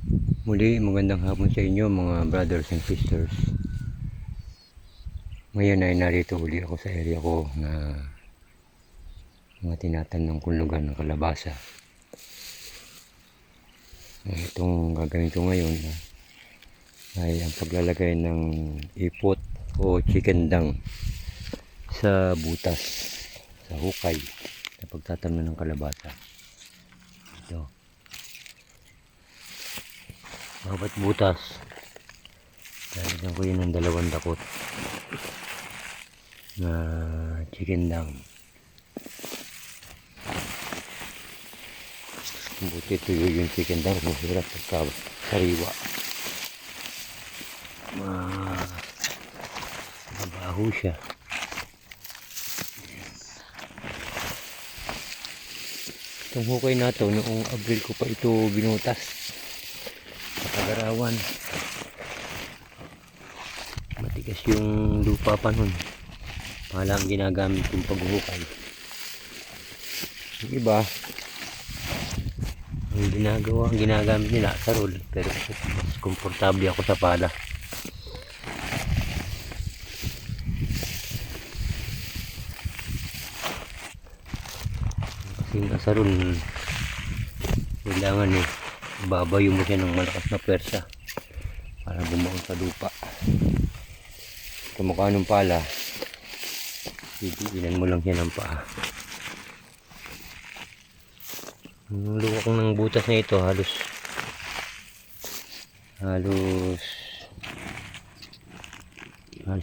Muli, magandang hapon sa inyo mga brothers and sisters. Ngayon ay narito uli ako sa area ko na mga tinatanong kong lugar ng kalabasa. Itong gagawin ko ngayon ay ang paglalagay ng ipot o chicken dung sa butas, sa hukay, sa pagtatamnan ng kalabasa. Ito. Bawat butas, lalagyan ko yun ng 2 dakot na chicken dung. Buti tuyo yung chicken dung, masarap pagka sariwa. Mabaho siya. Itong hukay na to, noong Abril ko pa ito binutas sa Pagarawan. Matigas yung lupa pa nun. Palang ginagamit yung paghuhukay. Yung iba, ang ginagamit nila sarol, pero mas komportable ako sa pala. Kasi yung sarol, kailangan babayo mo siya ng malakas na pwersa para bumaon sa lupa. Kamukha ng pala, bibiinan mo lang siya ng paa. Ang luwak ng butas na ito halos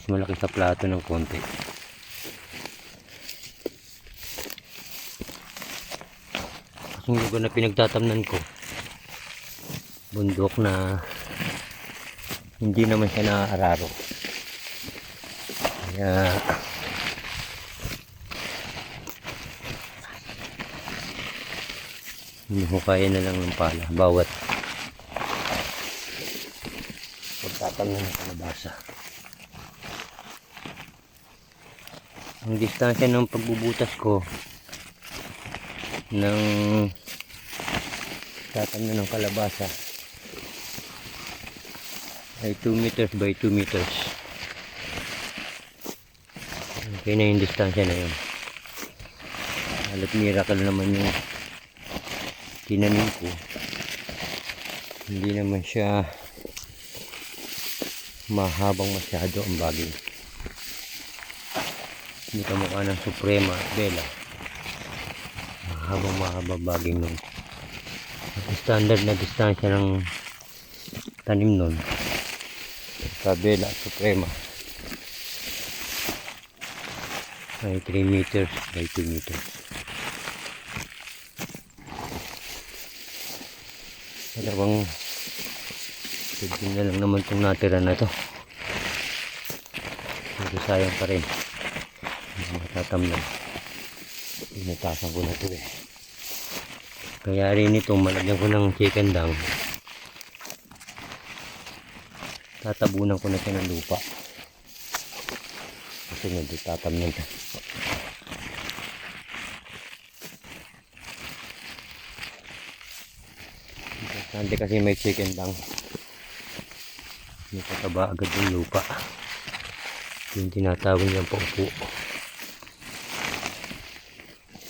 malaki sa plato ng konti. Kasing lugar na pinagtatamnan ko, bundok na hindi naman siya naaararo, kaya hinuhukayan na lang ng pala bawat pagtatamnan ng kalabasa. Ang distansya ng pagbubutas ko ng tatamnan ng kalabasa ay 2 meters by 2 meters. Okay na yung distansya na yun. Halos miracle naman yung tinanim ko. Hindi naman siya mahabang masyado ang bagay. Hindi kamukha ng Suprema at Bella. Mahaba bagay nun. At standard na distansya ng tanim nun sa Bella at Suprema ay 3 meters by 2 meters. Dalawang pwede na lang naman itong natira na ito. Pero sayang pa rin. Matatamnan. Pinatasan ko na ito Kaya rin ito, malagyan ko ng chicken dung. Tatabunan ko na siya ng lupa. Kasi nagtatamnan ito. Importante kasi may chicken dung. May pataba agad yung lupa. Yung tinatawag niyang paupo.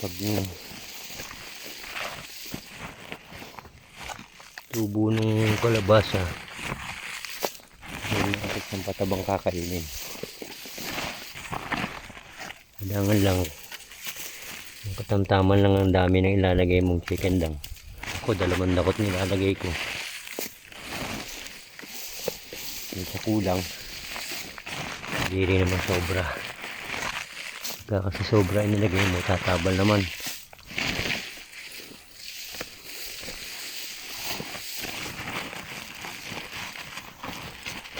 Pag tubo ng kalabasa, may nakit ng patabang kakainin. Kailangan lang yung katamtaman lang ang dami ng ilalagay mong chicken dung. Ako 2 dakot nilalagay ko. Yung sa kulang, hindi rin naman sobra. Kasi sobra inilagay mo, tatabal naman.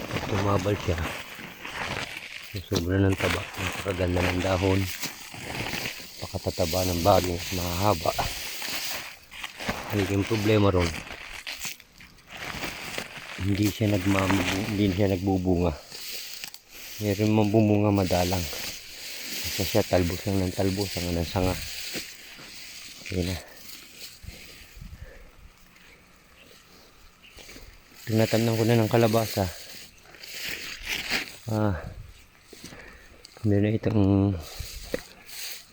Pag tumabal siya, sobra ng taba, napakaganda ng dahon, pakatataba ng bagay, mahahaba. Ang problema ron, hindi siya nagbubunga. Meron mang bumunga madalang. Kasi siya talbos lang ng talbos, sanga ng sanga. Yun na. Tinatamnan ko na ng kalabasa. Meron na itong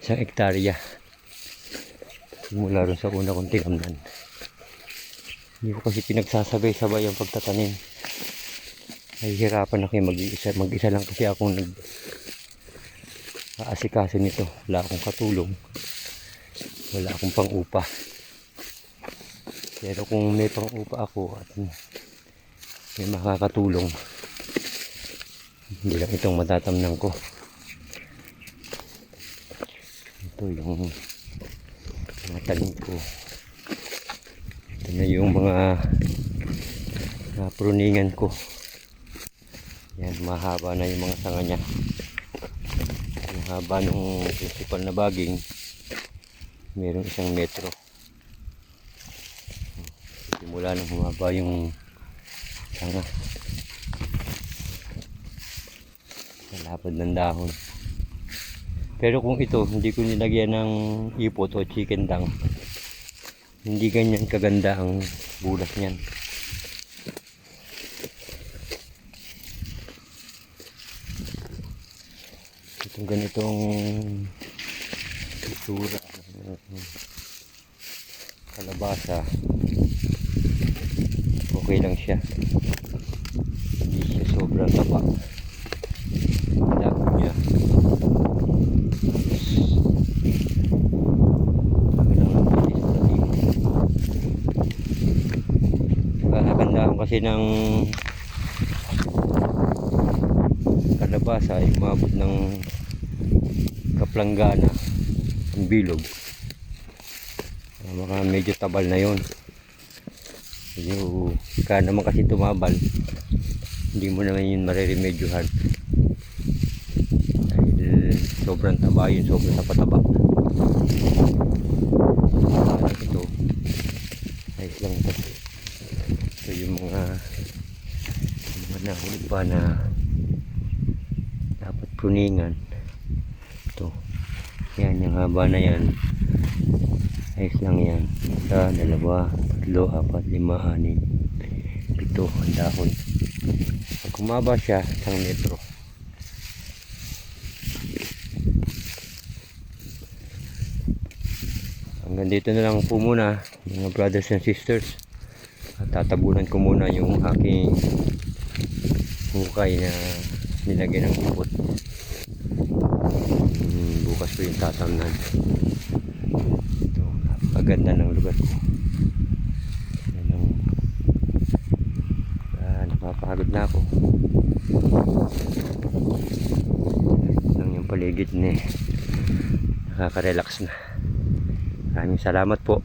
1 hektarya. Mula rin sa una kong tinamnan. Hindi ko kasi pinagsasabay-sabay ang pagtatanim. Nahihirapan ako mag-isa. Mag-isa lang kasi akong nag-aasikaso nito. Wala akong katulong. Wala akong pang-upa. Pero kung may pang-upa ako at may makakatulong, hindi lang itong matatamnan ko. Ito yung mga tanim ko. Ito na yung mga pruningan ko. Yan, mahaba na yung mga sanga niya. Ang haba ng principal na baging, mayroong 1 metro. Simula nang humaba yung sanga. Malapad ng dahon. Pero kung ito, hindi ko nilagyan ng ipot o chicken dung, hindi ganyan kaganda ang bulas niyan. Itong ganitong itsura kalabasa, okay lang siya. Hindi siya sobrang taba. Labo niya. Kakagandaan kasi ng kalabasa ay umabot ng kaplanggana ang bilog. Mga medyo tabal na yon. Medyo ka naman kasi tumabal, hindi mo naman yun mariremedyohan dahil sobrang taba yun, sobrang napataba. Ito ayos lang ito. Ito yung mga nahuli pa na dapat pruningan. Ito yan, yung haba na yan ayos lang yan. 1, 2, 3, 4, 5, 6, 7 ang dahon. Pag humaba siya 1 metro. Hanggang dito na lang po muna mga brothers and sisters. At tatabunan ko muna yung aking hukay na nilagyan ng ipot. Bukas ko yung tatamnan. Ito, napakaganda ng lugar ko. Napapagod na ako. Lang yung paligid ni nakaka-relax na. Maraming salamat po.